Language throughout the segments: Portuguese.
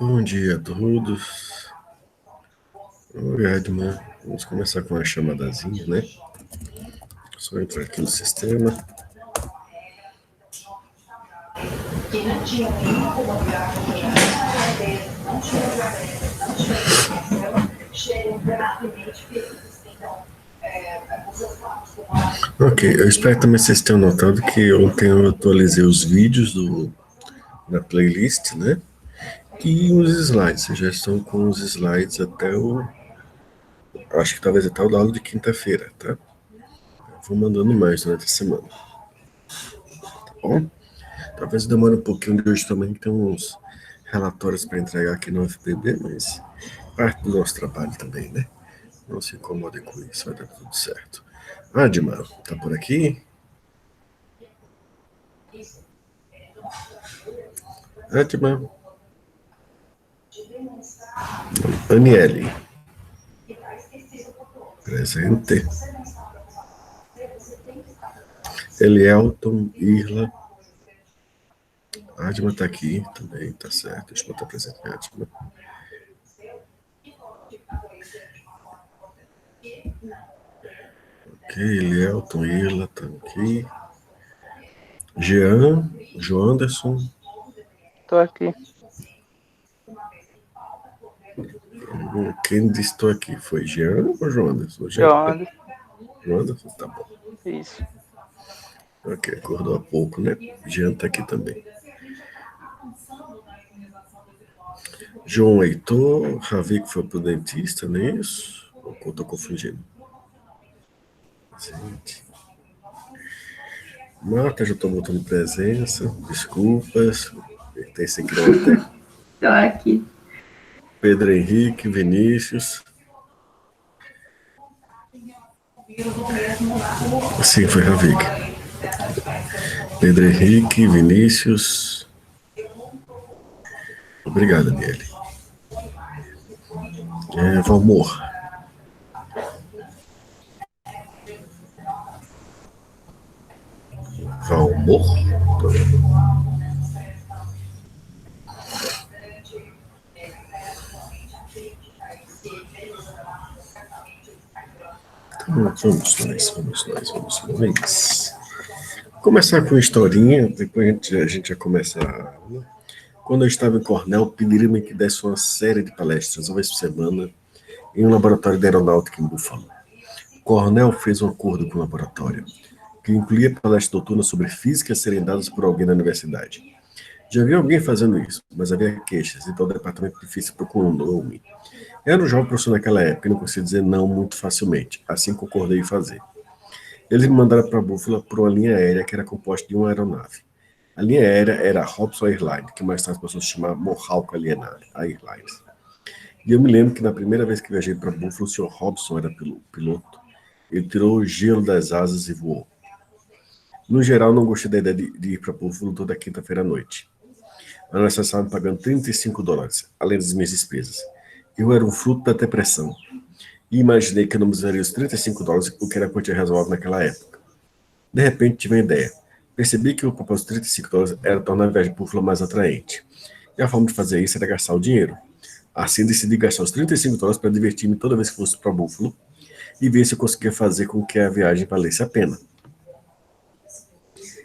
Bom dia a todos. Oi, Edman. Vamos começar com uma chamadazinha, né? Só entrar aqui no sistema. Ok, eu espero também que vocês tenham notado que ontem eu atualizei os vídeos na playlist, né? E os slides. Vocês já estão com os slides até acho que talvez até o da aula de quinta-feira, tá? Eu vou mandando mais durante a semana. Tá bom? Talvez demore um pouquinho de hoje também, que tem uns relatórios para entregar aqui no FPB, mas parte do nosso trabalho também, né? Não se incomodem com isso, vai dar tudo certo. Adma, tá por aqui? Adma. Aniele. Presente. Elielton, Irla. Adma tá aqui também, tá certo. Deixa eu botar presente em Adma. Ok, Elielton, Irla tá aqui. Jean, João Anderson. Tô aqui. Quem disse estou aqui? Foi Jean ou João Anderson? João Anderson. João Anderson, tá bom. Isso. Ok, acordou há pouco, né? Jean tá aqui também. João Heitor, Ravi que foi pro dentista, não é isso? Ou eu tô confundindo? Gente. Marta, já tô botando presença. Desculpas. Tem esse aqui até. Tô aqui. Pedro Henrique, Vinícius. Sim, foi Ravik. Pedro Henrique, Vinícius. Obrigado, Daniele. Valmor. Valmor? Vamos nós. Começar com historinha, depois a gente já começa a aula. Quando eu estava em Cornell, pediram-me que desse uma série de palestras, uma vez por semana, em um laboratório de aeronáutica em Buffalo. Cornell fez um acordo com o laboratório, que incluía palestras noturnas sobre física serem dadas por alguém na universidade. Já havia alguém fazendo isso, mas havia queixas, então o departamento de física procurou um nome. Era um jovem professor naquela época e não conseguia dizer não muito facilmente, assim concordei em fazer. Eles me mandaram para Buffalo por uma linha aérea que era composta de uma aeronave. A linha aérea era a Hobson Airlines, que mais tarde passou a se chamar Mohawk Airlines. E eu me lembro que na primeira vez que viajei para Buffalo, o Sr. Hobson era piloto. Ele tirou o gelo das asas e voou. No geral, não gostei da ideia de ir para Buffalo toda quinta-feira à noite. A nós estavam pagando $35, além das minhas despesas. Eu era um fruto da depressão. E imaginei que eu não usaria os $35, o que era quantia razoável naquela época. De repente, tive uma ideia. Percebi que o propósito de $35 era tornar a viagem para Buffalo mais atraente. E a forma de fazer isso era gastar o dinheiro. Assim, decidi gastar os $35 para divertir-me toda vez que fosse para Buffalo e ver se eu conseguia fazer com que a viagem valesse a pena.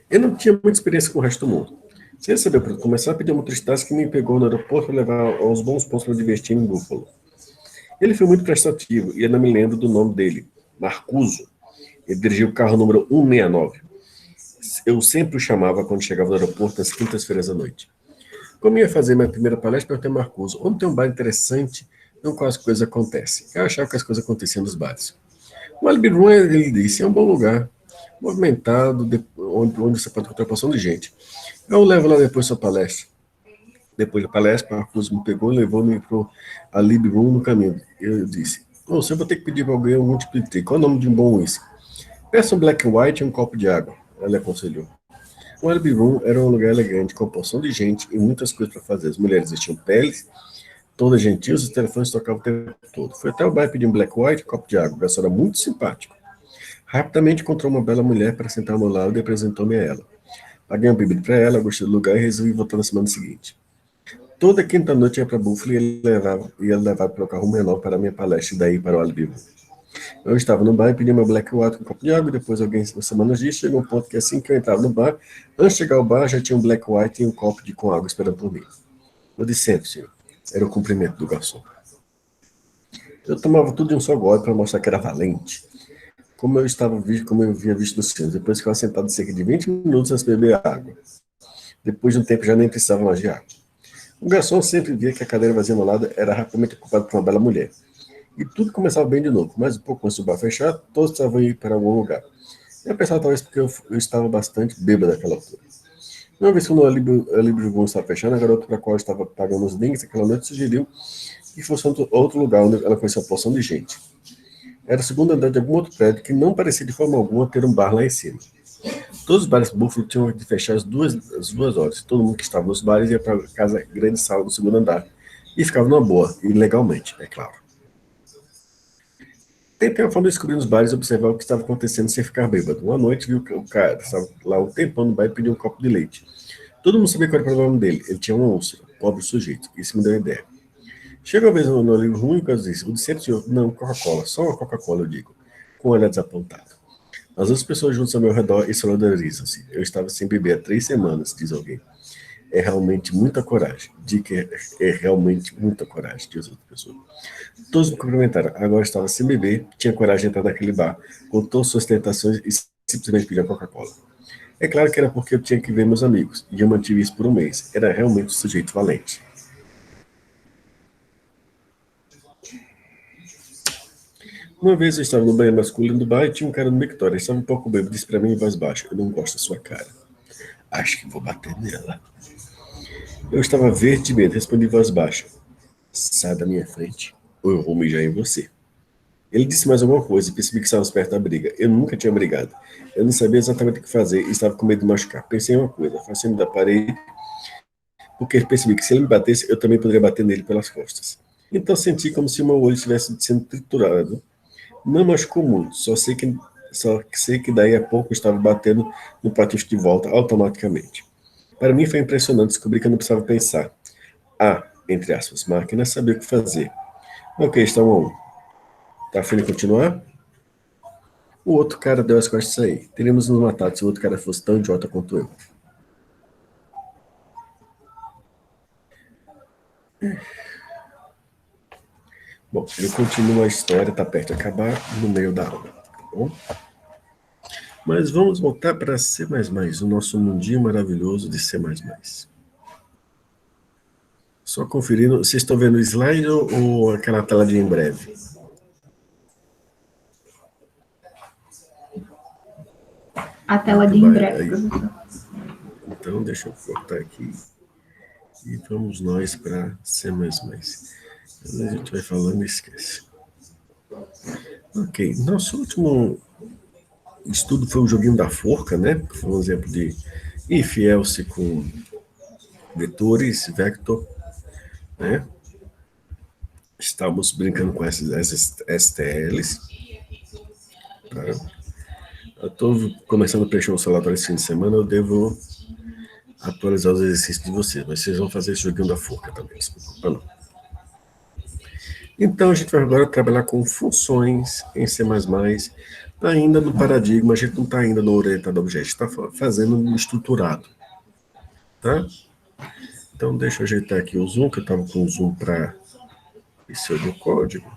Eu não tinha muita experiência com o resto do mundo. Sem saber, para começar a pedir um motorista que me pegou no aeroporto para levar aos bons pontos para divertir em Buffalo. Ele foi muito prestativo e eu não me lembro do nome dele, Marcuso. Ele dirigiu o carro número 169. Eu sempre o chamava quando chegava no aeroporto nas quintas-feiras à noite. Como ia fazer minha primeira palestra, perguntei a Marcuso, onde tem um bar interessante no qual as coisas acontecem. Eu achava que as coisas aconteciam nos bares. O Alibi Room, ele disse, é um bom lugar, movimentado, onde você pode encontrar uma porção de gente. Eu levo lá depois sua palestra. Depois da palestra, o Marcuso me pegou e levou-me para o Alibi Room no caminho. Eu disse, você vai ter que pedir para alguém um multiplique. Qual é o nome de um bom whisky? Peça um black and white e um copo de água. Ela aconselhou. O Alibi Room era um lugar elegante, com porção de gente e muitas coisas para fazer. As mulheres vestiam peles, todas gentis, os telefones tocavam o tempo todo. Foi até o bar pedir um black white e um copo de água. O garçom era muito simpático. Rapidamente encontrou uma bela mulher para sentar ao meu lado e apresentou-me a ela. Paguei uma bebida para ela, gostei do lugar e resolvi voltar na semana seguinte. Toda quinta-noite ia para Buffalo e ia levar pelo carro menor para a minha palestra, e daí para o Alibi. Eu estava no bar e pedi meu Black White com um copo de água, e depois alguém, semanas disso, chegou um ponto que assim que eu entrava no bar, antes de chegar ao bar, já tinha um Black White e um copo com água esperando por mim. Eu disse sempre, senhor. Era o cumprimento do garçom. Eu tomava tudo de um só gole para mostrar que era valente. Como eu havia visto nos filmes. Depois ficava sentado cerca de 20 minutos antes de beber água. Depois de um tempo já nem precisava mais de água. O garçom sempre via que a cadeira vazia no lado era rapidamente ocupada por uma bela mulher. E tudo começava bem de novo, mas um pouco antes do bar fechar, todos estavam indo para algum lugar. Eu pensava talvez porque eu estava bastante bêbado naquela altura. Uma vez quando a Libre Voon estava fechando, a garota para a qual eu estava pagando os drinks aquela noite sugeriu que fosse outro lugar onde ela conhecia uma porção de gente. Era o segundo andar de algum outro prédio que não parecia de forma alguma ter um bar lá em cima. Todos os bares de Buffalo tinham de fechar às duas horas. Todo mundo que estava nos bares ia para a casa grande sala do segundo andar e ficava numa boa, e legalmente, é claro. Tentei a forma de descobrir nos bares e observar o que estava acontecendo sem ficar bêbado. Uma noite vi o cara, estava lá um tempão no bar e pediu um copo de leite. Todo mundo sabia qual era o problema dele. Ele tinha uma úlcera, pobre sujeito. Isso me deu uma ideia. Chega uma vez no livro ruim, o caso disse, eu disse sempre, senhor, não, Coca-Cola, só uma Coca-Cola, eu digo, com um olhar desapontado. As outras pessoas juntas ao meu redor e solidarizam-se. Eu estava sem beber há 3 semanas, diz alguém. É realmente muita coragem. Digo que é realmente muita coragem, diz outra pessoa. Todos me cumprimentaram. Agora estava sem beber, tinha coragem de entrar naquele bar, com todas suas tentações e simplesmente pedir a Coca-Cola. É claro que era porque eu tinha que ver meus amigos, e eu mantive isso por um mês. Era realmente um sujeito valente. Uma vez eu estava no banheiro masculino do bar e tinha um cara no mictório. Ele estava um pouco bêbado e disse para mim em voz baixa, eu não gosto da sua cara. Acho que vou bater nela. Eu estava verde de medo, respondi em voz baixa. Sai da minha frente, ou eu vou mijar em você. Ele disse mais alguma coisa e percebi que estávamos perto da briga. Eu nunca tinha brigado. Eu não sabia exatamente o que fazer e estava com medo de machucar. Pensei em uma coisa, afastei-me da parede, porque percebi que se ele me batesse, eu também poderia bater nele pelas costas. Então senti como se o meu olho estivesse sendo triturado. Não machucou muito, só sei que daí a pouco eu estava batendo no patife de volta automaticamente. Para mim foi impressionante descobrir que eu não precisava pensar. Entre aspas, máquina sabia o que fazer. Ok, está bom. Tá afim de continuar? O outro cara deu as costas a sair. Teríamos nos matado se o outro cara fosse tão idiota quanto eu. Bom, ele continua a história, está perto de acabar, no meio da aula. Tá bom? Mas vamos voltar para C++, o nosso mundinho maravilhoso de C++. Só conferindo, vocês estão vendo o slide ou aquela tela de em breve? A tela de em breve, professor. Então, deixa eu cortar aqui. E vamos nós para C++. A gente vai falando e esquece. Ok, nosso último estudo foi o joguinho da forca, né? Que foi um exemplo de if else com vetores, vector, né? Estamos brincando com essas STLs. Tá? Eu estou começando a preencher o celular para esse fim de semana, eu devo atualizar os exercícios de vocês, mas vocês vão fazer esse joguinho da forca também, não se preocupa não. Então, a gente vai agora trabalhar com funções em C++, ainda no paradigma, a gente não está ainda no orientado a objeto, está fazendo um estruturado, tá? Então, deixa eu ajeitar aqui o zoom, que eu estava com o zoom para esse do código.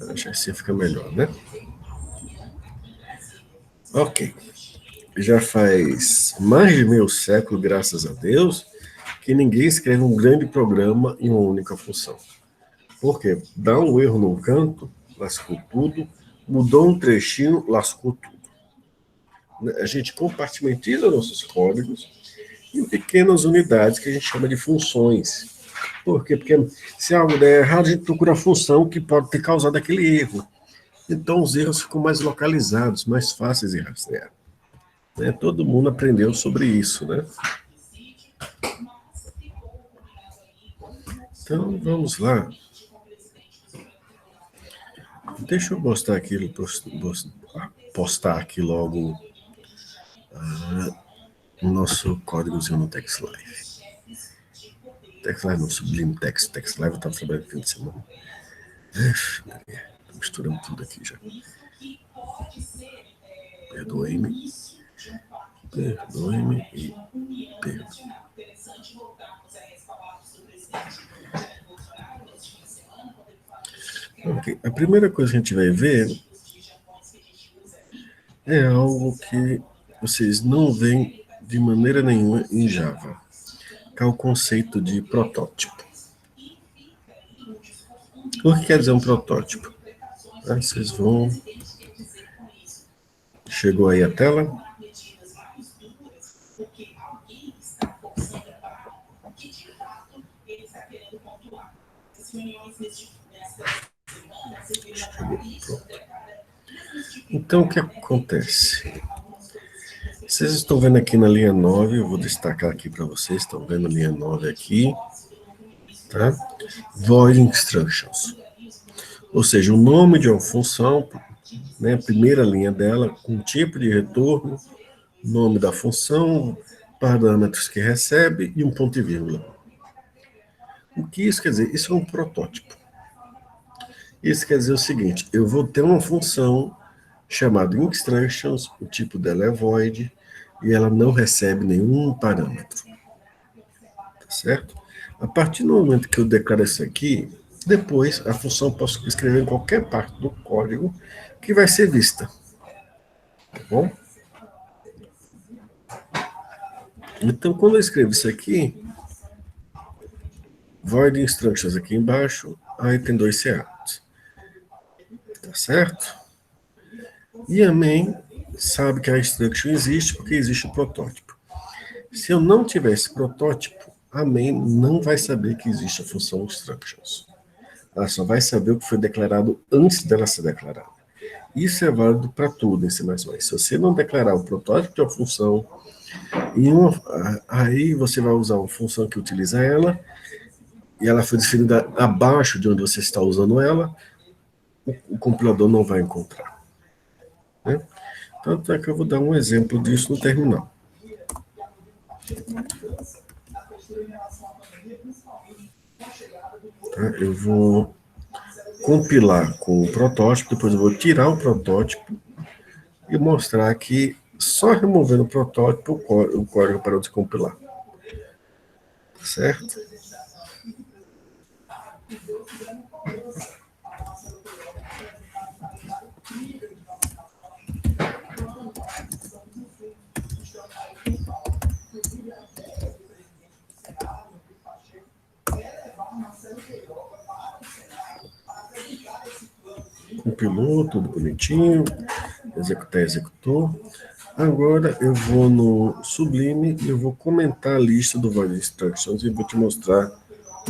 Acho que assim fica melhor, né? Ok. Já faz mais de meio século, graças a Deus, que ninguém escreve um grande programa em uma única função. Por quê? Dá um erro num canto, lascou tudo, mudou um trechinho, lascou tudo. A gente compartimentiza nossos códigos em pequenas unidades que a gente chama de funções. Por quê? Porque se algo der errado, a gente procura a função que pode ter causado aquele erro. Então os erros ficam mais localizados, mais fáceis de rastrear. Né? Todo mundo aprendeu sobre isso, né? Então vamos lá. Deixa eu postar aqui logo o nosso códigozinho no TextLive. TextLive não, Sublime Text. TextLive eu estava trabalhando no fim de semana. Tô misturando tudo aqui já. Perdoe-me. Perdoe-me e perdoe. Okay. A primeira coisa que a gente vai ver é algo que vocês não veem de maneira nenhuma em Java, que é o conceito de protótipo. O que quer dizer um protótipo? Vocês vão... Chegou aí a tela? Chegou, pronto. Então, o que acontece? Vocês estão vendo aqui na linha 9, eu vou destacar aqui para vocês, estão vendo a linha 9 aqui, tá? Void Instructions. Ou seja, o nome de uma função, né, a primeira linha dela, com tipo de retorno, nome da função, parâmetros que recebe e um ponto e vírgula. O que isso quer dizer? Isso é um protótipo. Isso quer dizer o seguinte, eu vou ter uma função chamada instructions, o tipo dela é void, e ela não recebe nenhum parâmetro. Tá certo? A partir do momento que eu declaro isso aqui, depois a função eu posso escrever em qualquer parte do código que vai ser vista. Tá bom? Então, quando eu escrevo isso aqui, void instructions aqui embaixo, aí tem dois CAs. Tá certo? E a main sabe que a instruction existe porque existe o protótipo. Se eu não tiver esse protótipo, a main não vai saber que existe a função instructions. Ela só vai saber o que foi declarado antes dela ser declarada. Isso é válido para tudo em C++. Se você não declarar o protótipo de uma função, aí você vai usar uma função que utiliza ela, e ela foi definida abaixo de onde você está usando ela, o compilador não vai encontrar. Né? Tanto é que eu vou dar um exemplo disso no terminal. Tá? Eu vou compilar com o protótipo, depois eu vou tirar o protótipo e mostrar que só removendo o protótipo o código parou de compilar. Certo? Compilou, tudo bonitinho, executar, executou. Agora eu vou no Sublime e eu vou comentar a lista do Void Instructions e vou te mostrar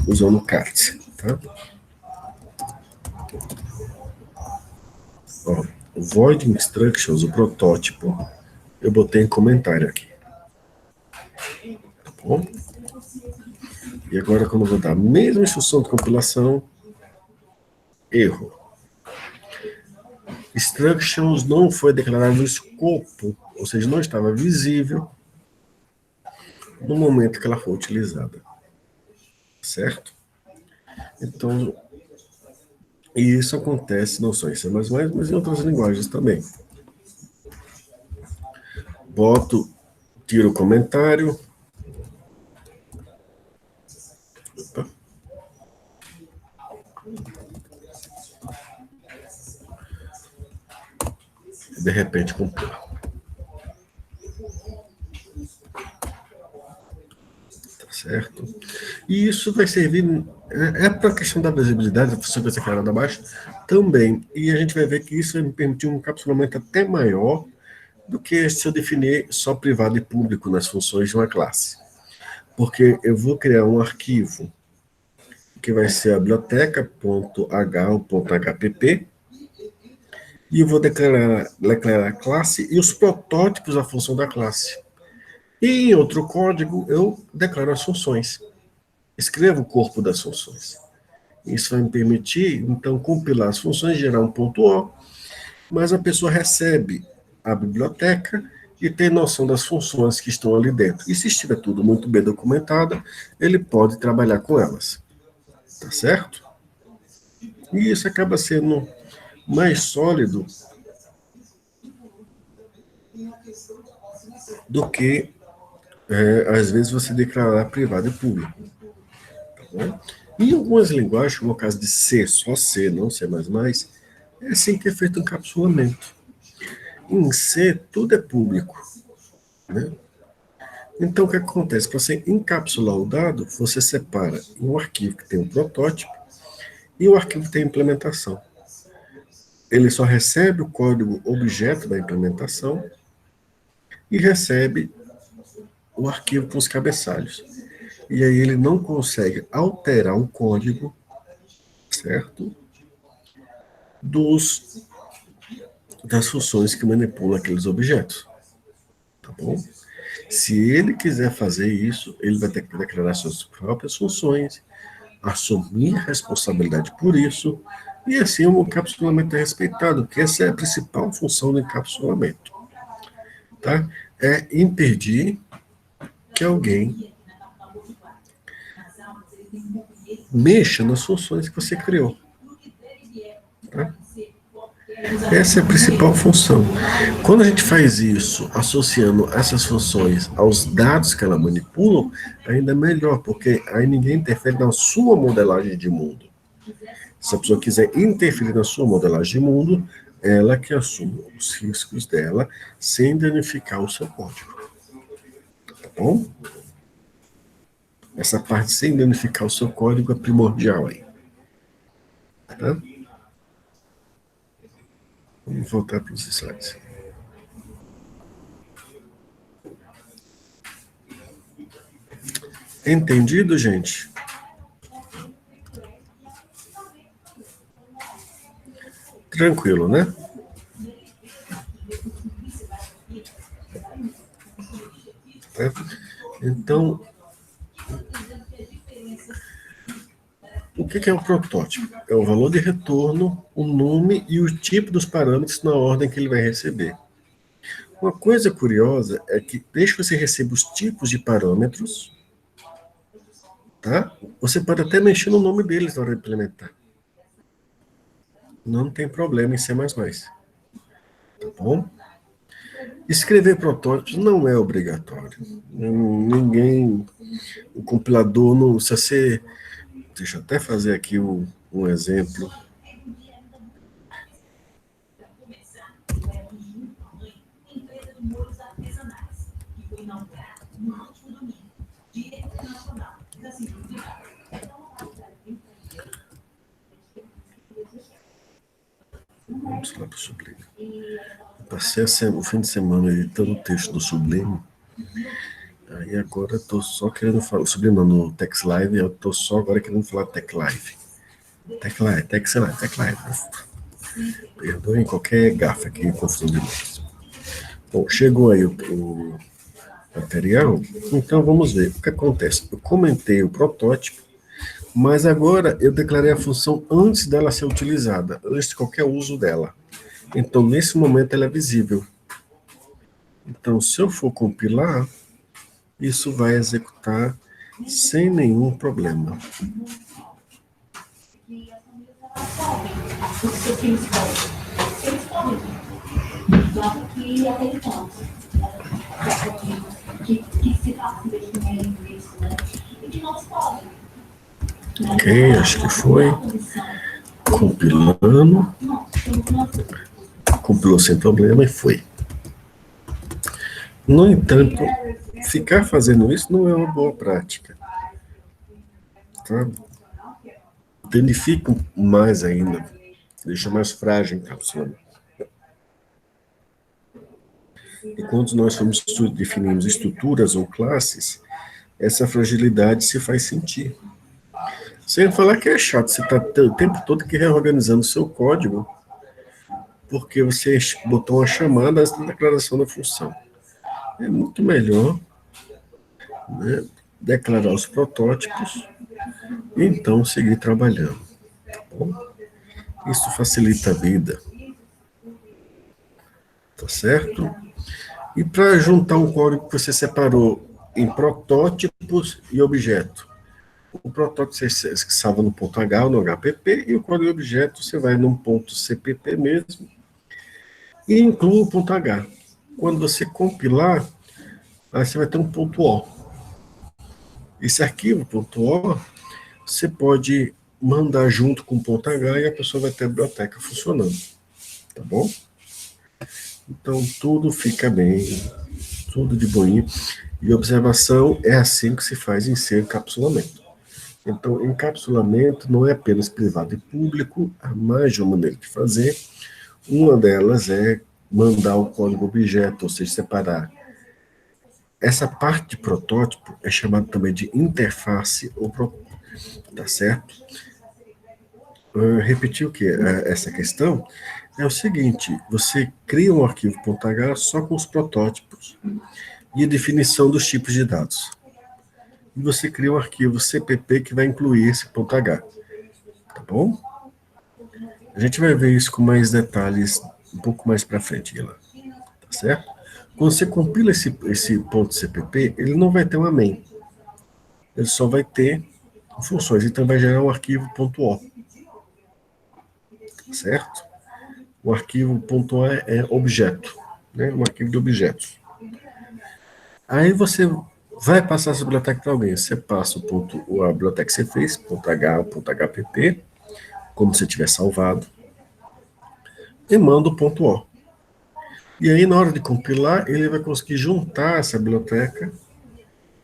usando cards, tá? Ó, o Void Instructions, o protótipo, eu botei em comentário aqui. Tá bom? E agora quando eu vou dar a mesma instrução de compilação, erro. Instructions não foi declarado no escopo, ou seja, não estava visível no momento que ela foi utilizada. Certo? Então, e isso acontece não só em C++, mas em outras linguagens também. Tiro o comentário. Opa. De repente compila. Tá certo? E isso vai servir para a questão da visibilidade, da função que você declarada abaixo, também. E a gente vai ver que isso vai me permitir um encapsulamento até maior do que se eu definir só privado e público nas funções de uma classe. Porque eu vou criar um arquivo que vai ser a biblioteca.h.hpp e eu vou declarar a classe e os protótipos da função da classe. E em outro código eu declaro as funções. Escrevo o corpo das funções. Isso vai me permitir, então, compilar as funções, gerar um ponto O, mas a pessoa recebe a biblioteca e ter noção das funções que estão ali dentro. E se estiver tudo muito bem documentado, ele pode trabalhar com elas. Tá certo? E isso acaba sendo mais sólido do que, às vezes, você declarar privado e público. Tá bom? Em algumas linguagens, como o caso de C, só C, não C++, é assim que é feito o encapsulamento. Em C, tudo é público, né? Então, o que acontece? Para você encapsular o dado, você separa um arquivo que tem um protótipo e o arquivo que tem implementação. Ele só recebe o código objeto da implementação e recebe o arquivo com os cabeçalhos. E aí ele não consegue alterar o código, certo? Das funções que manipulam aqueles objetos. Tá bom? Se ele quiser fazer isso, ele vai ter que declarar suas próprias funções, assumir responsabilidade por isso, e assim o encapsulamento é respeitado, porque essa é a principal função do encapsulamento. Tá? É impedir que alguém mexa nas funções que você criou. Tá? Essa é a principal função. Quando a gente faz isso, associando essas funções aos dados que ela manipulam, ainda é melhor, porque aí ninguém interfere na sua modelagem de mundo. Se a pessoa quiser interferir na sua modelagem de mundo, ela que assume os riscos dela, sem danificar o seu código. Tá bom? Essa parte sem danificar o seu código é primordial aí. Tá? Vamos voltar para os slides. Entendido, gente? Tranquilo, né? Tá? Então, o que é um protótipo? É o valor de retorno, o nome e o tipo dos parâmetros na ordem que ele vai receber. Uma coisa curiosa é que, desde que você receba os tipos de parâmetros, tá? Você pode até mexer no nome deles na hora de implementar. Não tem problema em C++. Tá bom? Escrever protótipos não é obrigatório. Ninguém, o compilador não, se você, deixa eu até fazer aqui um exemplo. Vamos lá para o Sublime. Passei o fim de semana editando o texto do Sublime. Aí agora estou só querendo falar. Sublime não, no TextLive, eu estou só agora querendo falar TechLive. TechLive. Perdoem qualquer gafa aqui, confusão de nomes. Bom, chegou aí o material, então vamos ver o que acontece. Eu comentei o protótipo, mas agora eu declarei a função antes dela ser utilizada, antes de qualquer uso dela. Então, nesse momento, ela é visível. Então, se eu for compilar, isso vai executar sem nenhum problema. Ok, acho que foi. Compilando. Compilou sem problema e foi. No entanto, ficar fazendo isso não é uma boa prática. Tá? Danifica mais ainda. Deixa mais frágil o encapsulamento. E quando nós definimos estruturas ou classes, essa fragilidade se faz sentir. Sem falar que é chato, você está o tempo todo aqui reorganizando o seu código, porque você botou uma chamada antes da declaração da função. É muito melhor, né, declarar os protótipos e então seguir trabalhando. Tá bom? Isso facilita a vida. Tá certo? E para juntar um código que você separou em protótipos e objeto. O protótipo você salva no ponto H ou no HPP, e o código objeto você vai num ponto CPP mesmo, e inclui o ponto H. Quando você compilar, aí você vai ter um ponto O. Esse arquivo, ponto O, você pode mandar junto com o ponto H e a pessoa vai ter a biblioteca funcionando. Tá bom? Então, tudo fica bem, tudo de boinha. E observação é assim que se faz em C encapsulamento. Então, encapsulamento não é apenas privado e público, há mais de uma maneira de fazer. Uma delas é mandar o código objeto, ou seja, separar. Essa parte de protótipo é chamada também de interface, ou tá certo? Repetir o que? Essa questão é o seguinte: você cria um arquivo .h só com os protótipos e a definição dos tipos de dados. E você cria um arquivo CPP que vai incluir esse .h. Tá bom? A gente vai ver isso com mais detalhes um pouco mais para frente, Guilherme. Tá certo? Quando você compila esse ponto CPP, ele não vai ter uma main. Ele só vai ter funções. Então vai gerar um arquivo .o. Tá certo? O arquivo .o é objeto, né? Um arquivo de objetos. Aí você vai passar essa biblioteca para alguém. Você passa a biblioteca que você fez, .h, .hpp, como se tiver salvado, e manda o .o. E aí, na hora de compilar, ele vai conseguir juntar essa biblioteca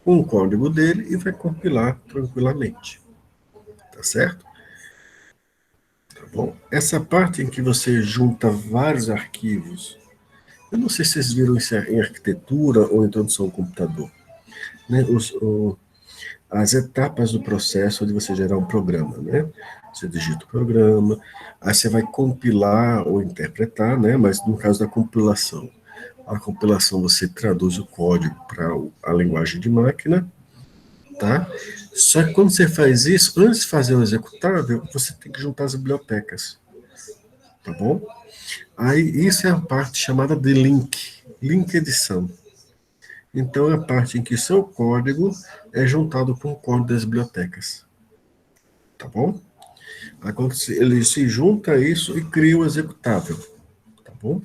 com o código dele e vai compilar tranquilamente. Tá certo? Tá bom? Essa parte em que você junta vários arquivos, eu não sei se vocês viram isso em arquitetura ou introdução ao computador, né? As etapas do processo de você gerar um programa, né? Você digita o programa, aí você vai compilar ou interpretar, né? Mas no caso da compilação, a compilação você traduz o código para a linguagem de máquina, tá? Só que quando você faz isso, antes de fazer o executável, você tem que juntar as bibliotecas, tá bom? Aí isso é a parte chamada de link edição. Então é a parte em que seu código é juntado com o código das bibliotecas, tá bom? Aí quando ele se junta a isso e cria o executável, tá bom?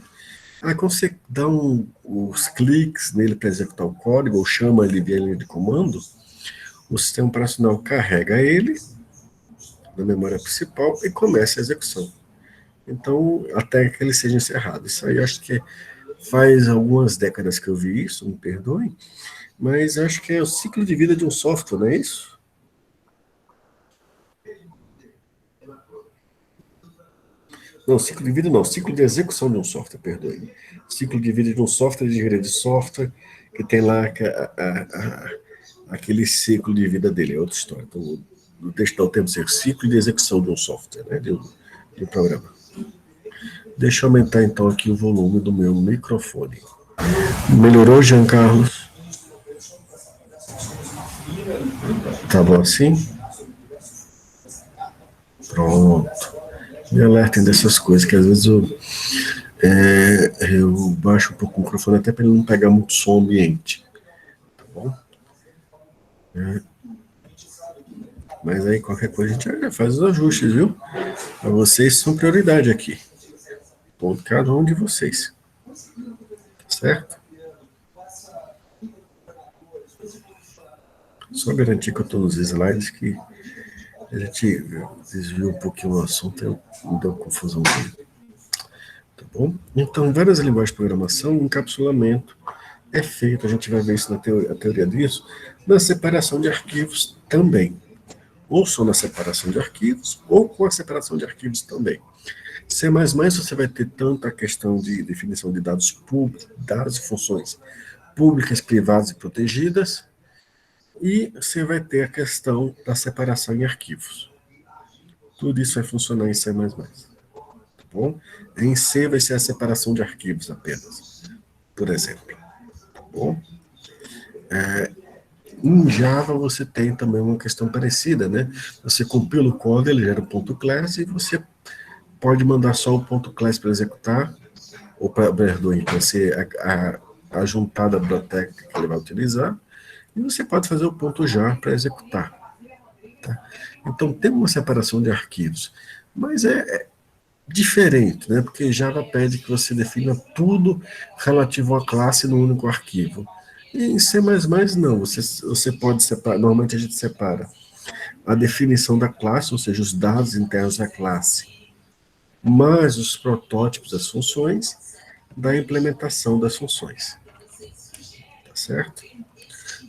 Aí quando você dá os cliques nele para executar o código, ou chama ele via linha de comando, o sistema operacional carrega ele na memória principal e começa a execução. Então, até que ele seja encerrado. Isso aí acho que faz algumas décadas que eu vi isso, me perdoem, mas acho que é o ciclo de vida de um software, não é isso? Não, ciclo de vida não, ciclo de execução de um software, perdoe. Ciclo de vida de um software, de engenharia de software, que tem lá aquele ciclo de vida dele, é outra história. Então, no texto dá o termo ciclo de execução de um software, né, de um programa. Deixa eu aumentar então aqui o volume do meu microfone. Melhorou, Jean Carlos? Tá bom assim? Pronto. Me alertem dessas coisas, que às vezes eu baixo um pouco o microfone até para ele não pegar muito som ambiente. Tá bom? Mas aí qualquer coisa a gente já faz os ajustes, viu? Para vocês são prioridade aqui. Ponto cada um de vocês. Tá certo? Só garantir que eu estou nos slides que a gente desviou um pouquinho o assunto e não deu confusão dele. Tá bom? Então, várias linguagens de programação, encapsulamento é feito, a gente vai ver isso na teoria disso, na separação de arquivos também. Ou só na separação de arquivos, ou com a separação de arquivos também. C++ você vai ter tanto a questão de definição de dados públicos, dados e funções públicas, privadas e protegidas, e você vai ter a questão da separação em arquivos. Tudo isso vai funcionar em C++. Tá bom? Em C vai ser a separação de arquivos apenas, por exemplo. Tá bom? Em Java você tem também uma questão parecida, né? Você compila o código, ele gera um ponto class e você pode mandar só o ponto class para executar, ou para ser ajuntada à biblioteca que ele vai utilizar, e você pode fazer o ponto .jar para executar. Tá? Então, tem uma separação de arquivos, mas é diferente, né? Porque Java pede que você defina tudo relativo à classe no único arquivo. E em C++ não, você pode separar, normalmente a gente separa a definição da classe, ou seja, os dados internos da classe, mais os protótipos das funções, da implementação das funções. Tá certo?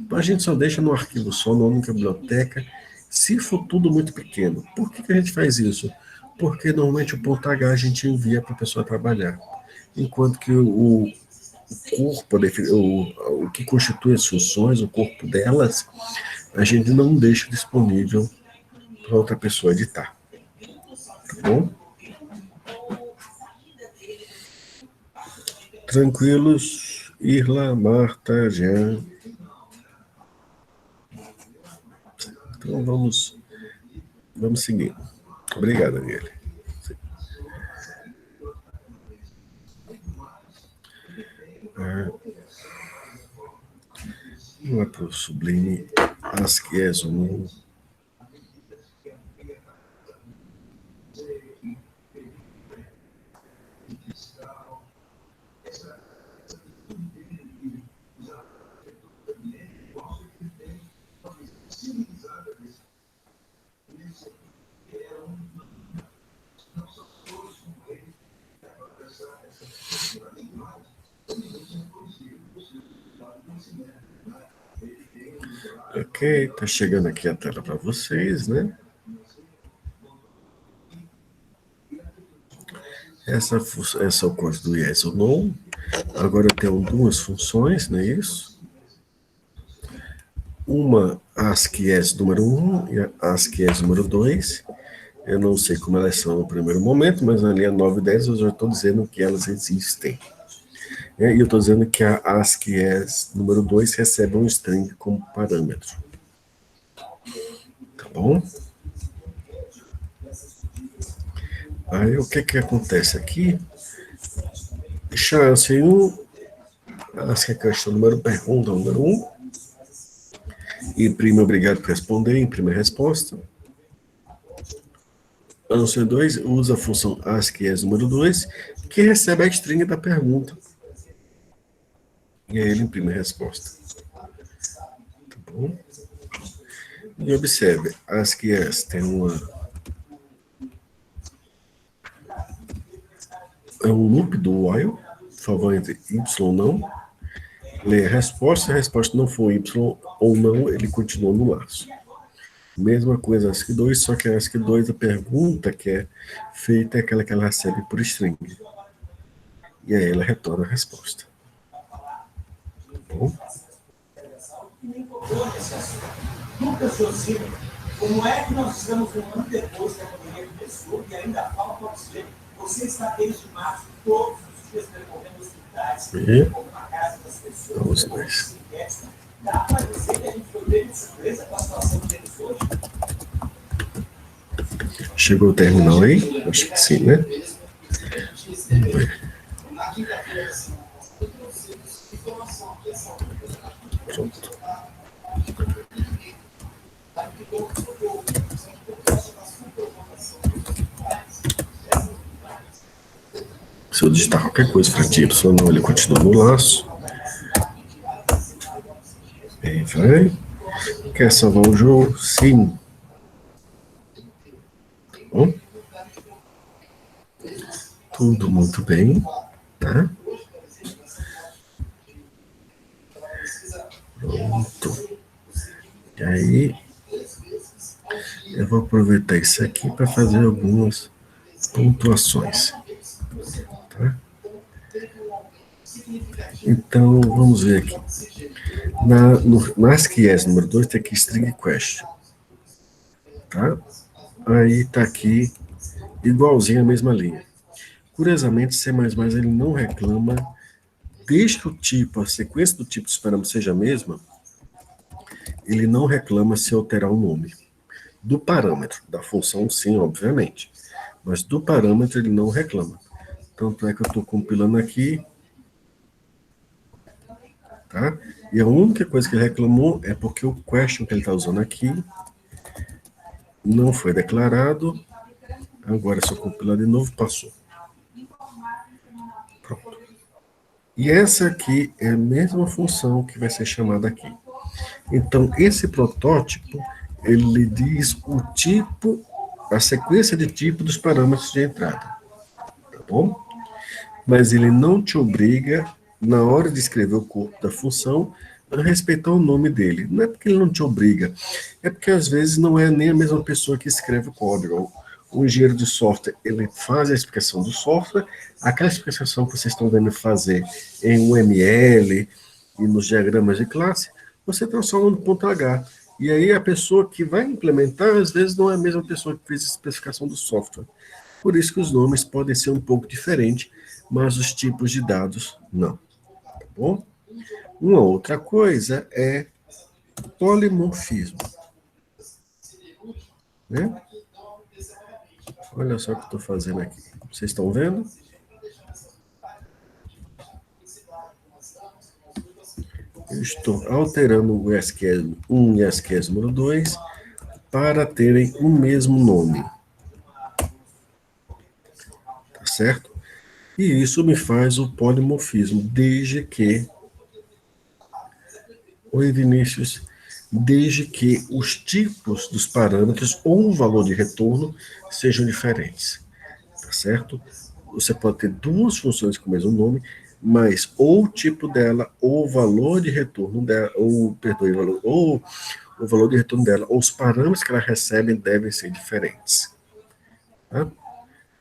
Então a gente só deixa no arquivo só, na única biblioteca, se for tudo muito pequeno. Por que a gente faz isso? Porque normalmente o ponto H a gente envia para a pessoa trabalhar, enquanto que o corpo, o que constitui as funções, o corpo delas, a gente não deixa disponível para outra pessoa editar. Tá bom? Tranquilos, Irla, Marta, Jean. Então vamos seguir. Obrigado, Daniele. Vamos lá para o Sublime ASCII ESO. Ok, tá chegando aqui a tela para vocês, né? Essa é o código do yes ou no. Agora eu tenho duas funções, não é isso? Uma ASCII yes número 1 e a ASCII yes número 2. Eu não sei como elas são no primeiro momento, mas na linha 9 e 10 eu já estou dizendo que elas existem. E eu estou dizendo que a ASCII yes número 2 recebe um string como parâmetro. Tá bom? Aí o que acontece aqui? Chance 1, ASCII questão pergunta número 1. Imprime obrigado por responder, imprime a resposta. Answer 2 usa a função ASCII yes número 2, que recebe a string da pergunta. E aí ele imprime a resposta. Tá bom? E observe, ASCII yes tem é um loop do while, por favor, entre y não. Lê a resposta, se a resposta não for y ou não, ele continua no laço. Mesma coisa ASCII 2, só que a ASCII 2, a pergunta que é feita é aquela que ela recebe por string. E aí ela retorna a resposta. Tá bom? Lucas Josino, como é que nós estamos um ano depois que a pandemia começou e ainda falta acontecer? Você está desde março todos os dias percorrendo hospitais, como na casa das pessoas, dá para dizer que a gente foi bem de surpresa com a situação deles hoje? Chegou o terminal aí? Acho que sim, né? Vamos ver. Pronto. Se eu digitar qualquer coisa para ti, não, ele continua no laço. Aí vai. Quer salvar o jogo? Sim. Tá bom? Tudo muito bem, tá? Pronto. E aí, eu vou aproveitar isso aqui para fazer algumas pontuações. Tá? Então, vamos ver aqui. No ASCII yes número 2 tem aqui string question. Tá? Aí tá aqui, igualzinho a mesma linha. Curiosamente, C++ ele não reclama, desde que o tipo, a sequência do tipo dos parâmetros seja a mesma, ele não reclama se alterar o nome. Do parâmetro, da função sim, obviamente. Mas do parâmetro ele não reclama. Tanto é que eu estou compilando aqui. tá? E a única coisa que ele reclamou é porque o question que ele está usando aqui não foi declarado. Agora, se eu compilar de novo, passou. Pronto. E essa aqui é a mesma função que vai ser chamada aqui. Então, esse protótipo, ele diz o tipo, a sequência de tipo dos parâmetros de entrada. Tá bom? Mas ele não te obriga, na hora de escrever o corpo da função, a respeitar o nome dele. Não é porque ele não te obriga, é porque às vezes não é nem a mesma pessoa que escreve o código. O engenheiro de software, ele faz a explicação do software, aquela explicação que vocês estão vendo fazer em UML e nos diagramas de classe, você transforma no ponto H. E aí a pessoa que vai implementar, às vezes, não é a mesma pessoa que fez a especificação do software. Por isso que os nomes podem ser um pouco diferentes, mas os tipos de dados não. Tá bom? Uma outra coisa é polimorfismo. Né? Olha só o que eu estou fazendo aqui. Vocês estão vendo? Eu estou alterando o ESCS 1 e ESCS número 2 para terem o mesmo nome. Tá certo? E isso me faz o polimorfismo, desde que... Oi, Vinícius. Desde que os tipos dos parâmetros ou o valor de retorno sejam diferentes. Tá certo? Você pode ter duas funções com o mesmo nome, mas ou o tipo dela, ou o valor de retorno dela, ou o valor de retorno dela, ou os parâmetros que ela recebe devem ser diferentes. Tá?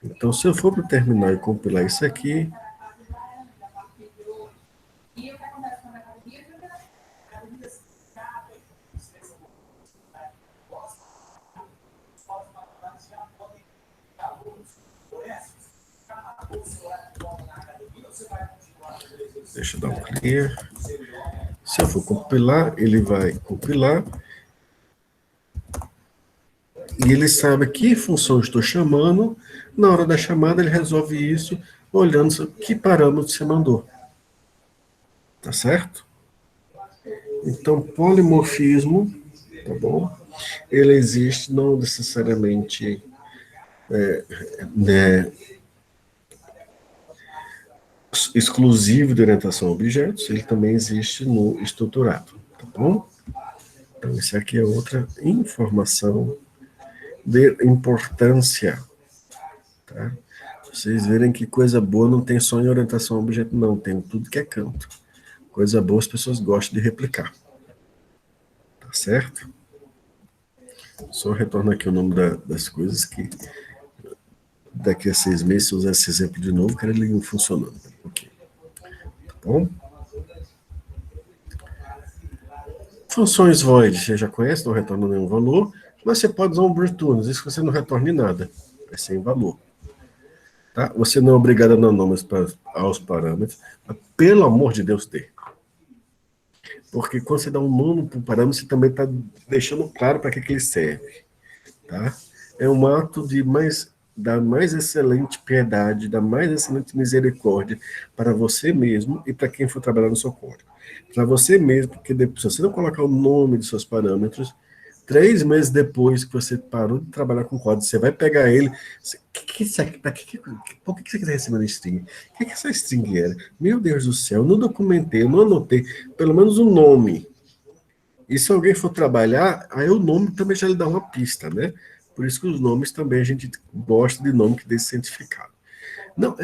Então, se eu for para o terminal e compilar isso aqui, deixa eu dar um clear. Se eu for compilar, ele vai compilar. E ele sabe que função eu estou chamando. Na hora da chamada, ele resolve isso olhando que parâmetro você mandou. Tá certo? Então, polimorfismo, tá bom? Ele existe não necessariamente exclusivo de orientação a objetos, ele também existe no estruturado, tá bom? Então, isso aqui é outra informação de importância, tá? Vocês verem que coisa boa não tem só em orientação a objeto, não, tem em tudo que é canto. Coisa boa as pessoas gostam de replicar, tá certo? Só retorno aqui o nome das coisas que daqui a 6 meses, se eu usar esse exemplo de novo, quero ele funcionando. Okay. Tá bom? Funções void, você já conhece, não retorna nenhum valor, mas você pode usar um return, isso que você não retorne nada, é sem valor. Tá? Você não é obrigado a dar nomes aos parâmetros, mas pelo amor de Deus, dê. Porque quando você dá um nome para o parâmetro, você também está deixando claro para que ele serve. Tá? É um ato da mais excelente piedade, da mais excelente misericórdia para você mesmo e para quem for trabalhar no seu código. Para você mesmo, porque depois, se você não colocar o nome dos seus parâmetros, 3 meses depois que você parou de trabalhar com código, você vai pegar ele. Por que você está recebendo string? O que essa string era? Meu Deus do céu, eu não documentei, eu não anotei, pelo menos o nome. E se alguém for trabalhar, aí o nome também já lhe dá uma pista, né? Por isso que os nomes também a gente gosta de nome que dê cientificado. Não,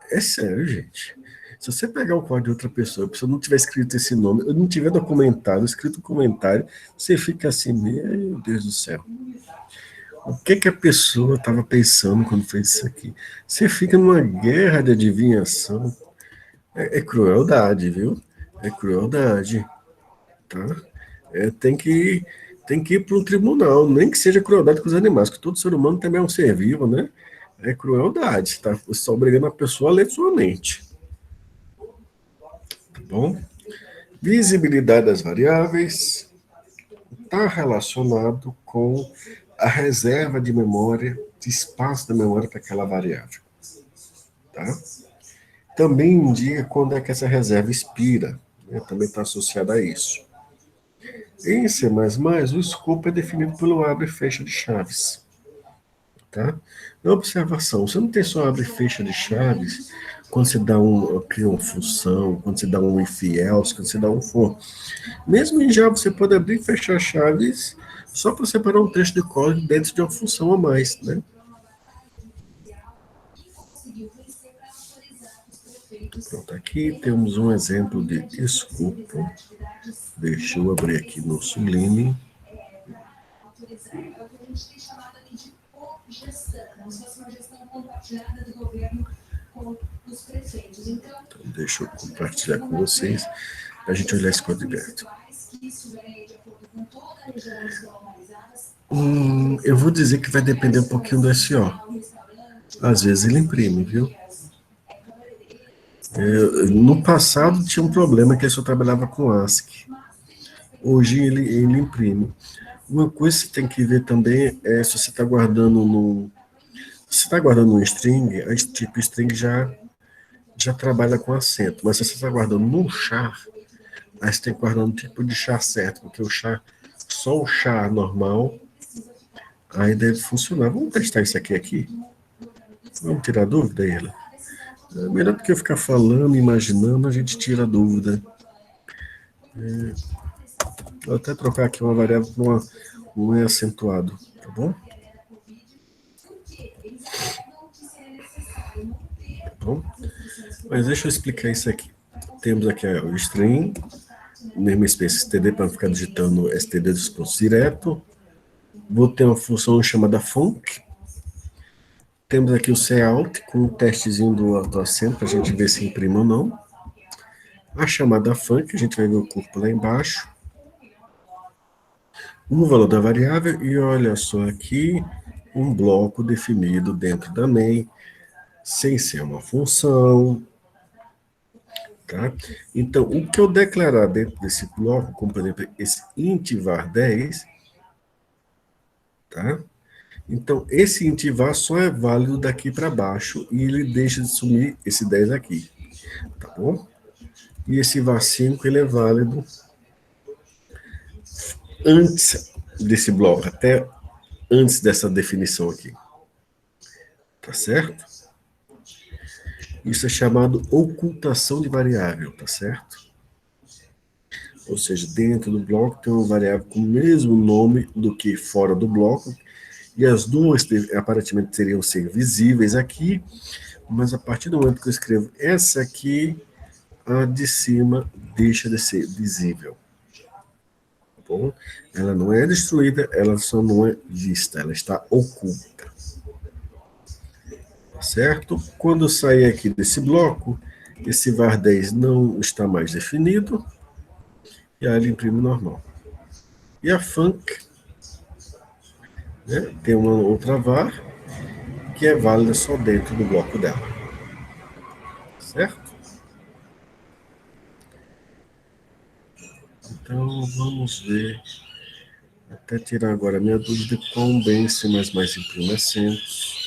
é sério, gente. Se você pegar o código de outra pessoa, a pessoa não tiver escrito esse nome, ou não tiver documentado, escrito um comentário, você fica assim, meu Deus do céu. O que a pessoa estava pensando quando fez isso aqui? Você fica numa guerra de adivinhação. É crueldade, viu? É crueldade. Tá? Tem que ir para um tribunal, nem que seja crueldade com os animais, que todo ser humano também é um ser vivo, né? É crueldade, tá? Você está obrigando a pessoa a ler sua mente. Tá bom? Visibilidade das variáveis está relacionado com a reserva de memória, de espaço da memória para aquela variável. Tá? Também indica quando é que essa reserva expira. Também está associado a isso. Em C++, o escopo é definido pelo abre e fecha de chaves. Tá? Na observação, você não tem só abre e fecha de chaves quando você cria uma função, quando você dá um if else, quando você dá um for. Mesmo em Java, você pode abrir e fechar chaves só para separar um trecho de código dentro de uma função a mais, né? Pronto, aqui temos um exemplo de escopo. Deixa eu abrir aqui no Sublime. Então, deixa eu compartilhar com vocês para a gente olhar esse código direto. Eu vou dizer que vai depender um pouquinho do SO. Às vezes ele imprime, viu? No passado tinha um problema que ele só trabalhava com ASCII. Hoje ele imprime. Uma coisa que você tem que ver também é se você está guardando um string, a tipo string já trabalha com acento. Mas se você está guardando num char, aí você tem que guardar um tipo de char certo, porque só o char normal, aí deve funcionar. Vamos testar isso aqui. Vamos tirar a dúvida, Ela? Melhor do que eu ficar falando, imaginando, a gente tira a dúvida. Vou até trocar aqui uma variável para um é acentuado, tá bom? Tá bom? Mas deixa eu explicar isso aqui. Temos aqui o string, mesma espécie std para ficar digitando std dos pontos direto. Vou ter uma função chamada func. Temos aqui o cout com um testezinho do acento para a gente ver se imprime ou não. A chamada func, a gente vai ver o corpo lá embaixo. O valor da variável, e olha só aqui, um bloco definido dentro da main, sem ser uma função. Tá? Então, o que eu declarar dentro desse bloco, como por exemplo, esse int var10, tá? Então, esse int var só é válido daqui para baixo, e ele deixa de sumir esse 10 aqui, tá bom? E esse var5, ele é válido antes desse bloco, até antes dessa definição aqui. Tá certo? Isso é chamado ocultação de variável, tá certo? Ou seja, dentro do bloco tem uma variável com o mesmo nome do que fora do bloco, e as duas aparentemente teriam ser visíveis aqui, mas a partir do momento que eu escrevo essa aqui, a de cima deixa de ser visível. Tá bom? Ela não é destruída, ela só não é vista, ela está oculta. Certo? Quando eu sair aqui desse bloco, esse var10 não está mais definido, e aí ele imprime normal. E a func, né, tem uma outra var, que é válida só dentro do bloco dela. Certo? Então, vamos ver, até tirar agora a minha dúvida de quão bem C++ imprime acentos.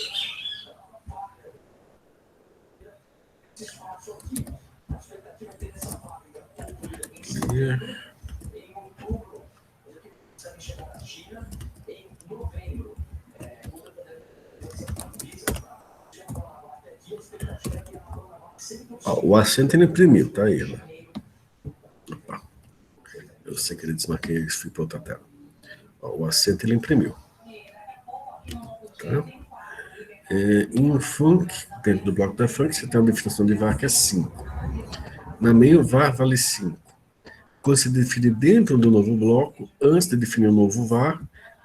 O acento ele imprimiu, tá aí. Opa. Eu sei que ele desmarquei e fui para outra tela. O acento ele imprimiu. Tá? Em func, dentro do bloco da func, você tem uma definição de var que é 5. Na main, o var vale 5. Quando se define dentro do novo bloco, antes de definir o novo var,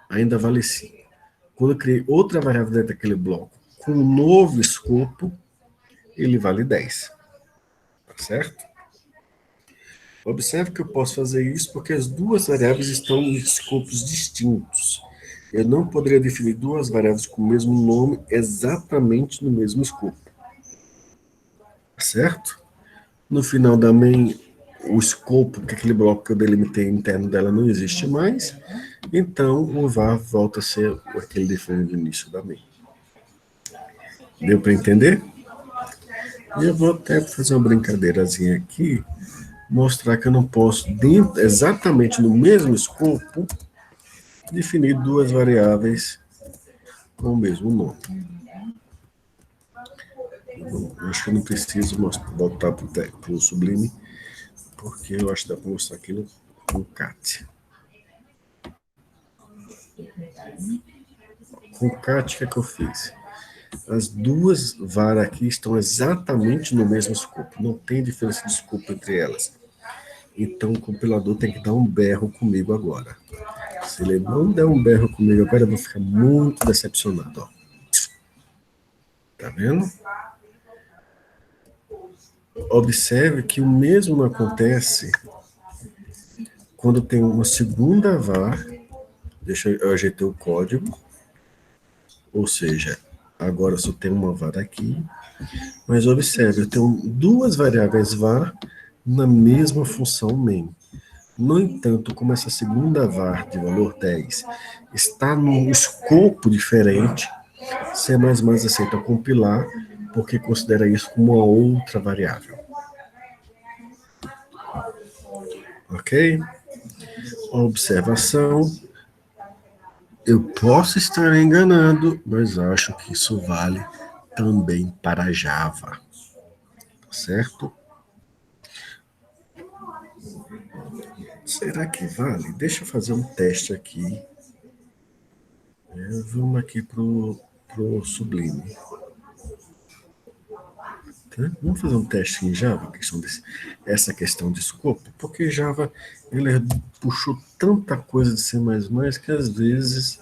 ainda vale 5. Quando eu criei outra variável dentro daquele bloco com um novo escopo, ele vale 10. Tá certo? Observe que eu posso fazer isso porque as duas variáveis estão em escopos distintos. Eu não poderia definir duas variáveis com o mesmo nome exatamente no mesmo escopo. Tá certo? No final da main, o escopo, que aquele bloco que eu delimitei interno dela não existe mais, então o var volta a ser aquele definido no início da main. Deu para entender? E eu vou até fazer uma brincadeirazinha aqui, mostrar que eu não posso, dentro, exatamente no mesmo escopo, definir duas variáveis com o mesmo nome. Eu acho que eu não preciso voltar para o Sublime, porque eu acho que dá para mostrar aqui no CAT. Com o CAT, o que é que eu fiz? As duas varas aqui estão exatamente no mesmo escopo, não tem diferença de escopo entre elas. Então o compilador tem que dar um berro comigo agora. Se ele não der um berro comigo agora, eu vou ficar muito decepcionado. Ó. Tá vendo? Observe que o mesmo acontece quando tem uma segunda var. Deixa eu ajeitar o código. Ou seja, agora só tem uma var aqui. Mas observe, eu tenho duas variáveis var na mesma função main. No entanto, como essa segunda var de valor 10 está num escopo diferente, C++ aceita compilar, porque considera isso como uma outra variável. Ok? Observação. Eu posso estar enganado, mas acho que isso vale também para Java. Certo? Será que vale? Deixa eu fazer um teste aqui. Vamos aqui pro Sublime. Tá? Vamos fazer um teste em Java, essa questão de escopo, porque Java ele puxou tanta coisa de C++ que às vezes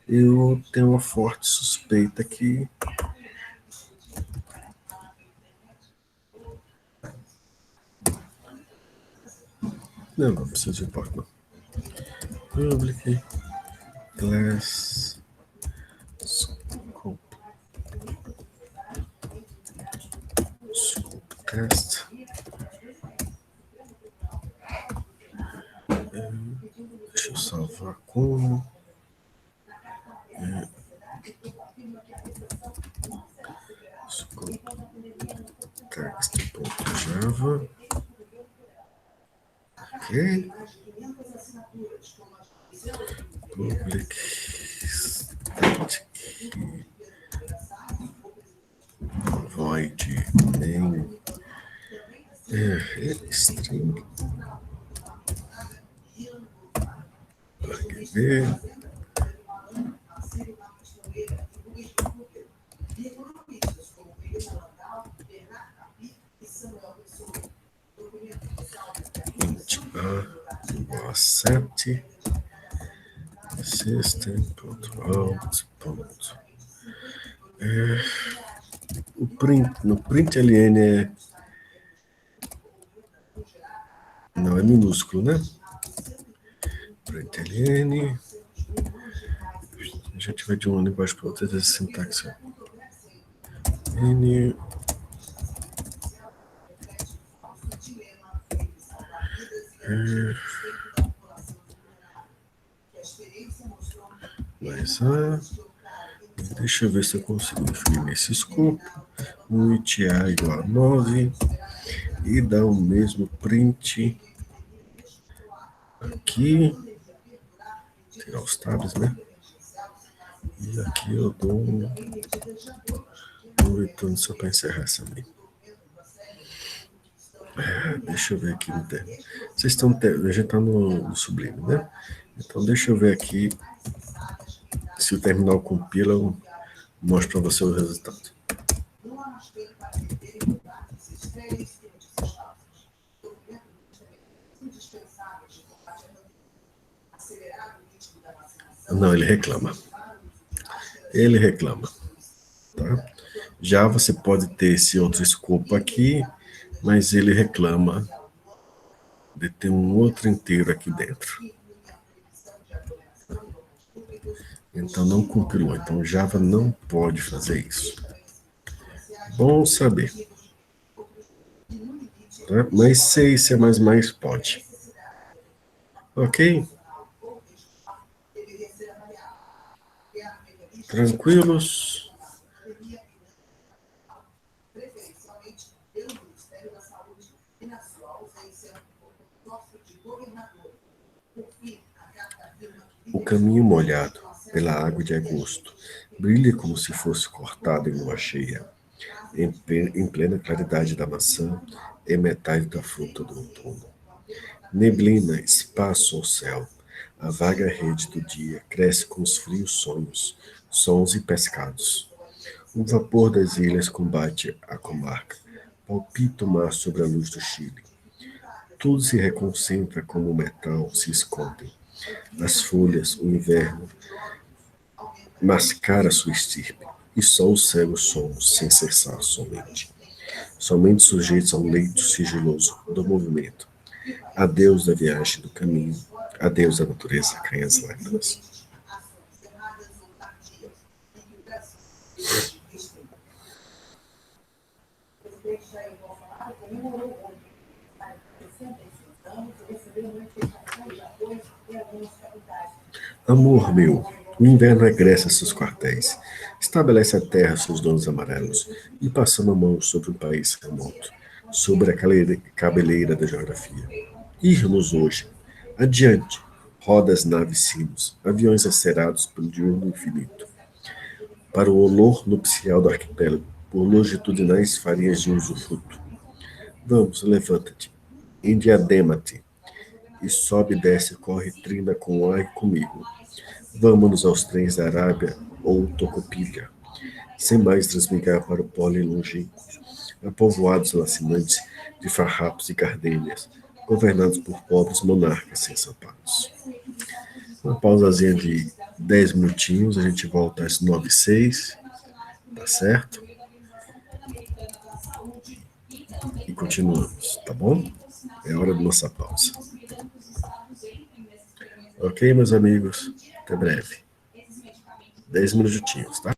eu tenho uma forte suspeita que não precisa de import, não. Public class scope test. Deixa eu salvar como scope text.java. Ok. Public static void main string argv int a igual a 7 system.out. O print, no println não é minúsculo, né? Println, a gente vai de uma linguagem para outra, essa sintaxe. N mais A. Deixa eu ver se eu consigo definir esse escopo. Um int a igual a 9 e dar o mesmo print aqui. Tirar os tabs, né? E aqui eu dou um retorno só para encerrar essa linha. Deixa eu ver aqui no termo. Vocês estão, a gente está no Sublime, né? Então deixa eu ver aqui se o terminal compila, eu mostro para você o resultado. Não, ele reclama. Ele reclama. Tá? Já você pode ter esse outro escopo aqui, mas ele reclama de ter um outro inteiro aqui dentro. Então não compilou. Então Java não pode fazer isso. Bom saber. Tá? Mas C e C++ pode. Ok? Tranquilos? O caminho molhado pela água de agosto brilha como se fosse cortado em lua cheia, em plena claridade da maçã e metade da fruta do outono. Neblina, espaço ao céu, a vaga rede do dia cresce com os frios sonhos, sons e pescados. O vapor das ilhas combate a comarca, palpita o mar sobre a luz do Chile. Tudo se reconcentra como o metal se esconde. As folhas, o inverno, mascara sua estirpe, e só os cegos somos, sem cessar somente sujeitos ao leito sigiloso do movimento. Adeus da viagem do caminho, adeus da natureza, caem as lágrimas. Amor meu, o inverno regressa a seus quartéis, estabelece a terra seus donos amarelos, e passando a mão sobre um país remoto, sobre a cabeleira da geografia. Irmos hoje, adiante, rodas, naves, sinos, aviões acerados pelo diurno infinito, para o olor nupcial do arquipélago, por longitudinais farias de usufruto. Vamos, levanta-te, endiadema-te, e sobe e desce, corre, trina com ar e comigo. Vamos aos trens da Arábia ou Tocopilha, sem mais transmigrar para o pólen longínquo, a povoados lacinantes de farrapos e gardênias, governados por pobres monarcas sem sapatos. Uma pausazinha de 10 minutinhos, a gente volta às 9h06, tá certo? E continuamos, tá bom? É hora da nossa pausa. Ok, meus amigos? Até breve. 10 minutinhos, tá?